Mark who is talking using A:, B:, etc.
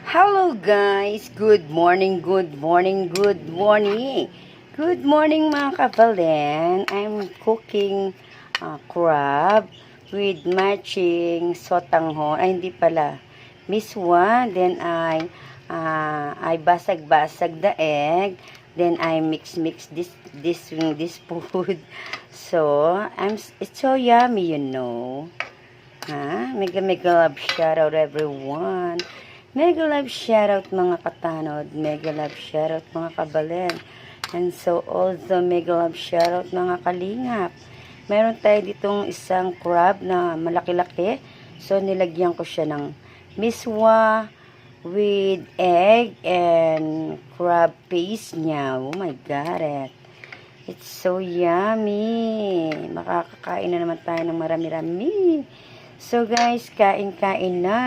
A: Hello guys! Good morning, good morning, good morning! Good morning mga kabalen! I'm cooking crab with matching sotanghon. Ay, hindi pala. Miswa. Then I basag-basag the egg. Then I mix this food. So, it's so yummy, you know. Mega love shout out everyone. Mega love shoutout mga katanod, mega love shoutout mga kabalen, and so also mega love shoutout mga kalingap. Meron tayo ditong isang crab na malaki-laki, so nilagyan ko siya ng miswa with egg and crab paste niya. Oh my god, it's so yummy. Makakakain na naman tayo ng marami-rami. So guys, kain-kain na.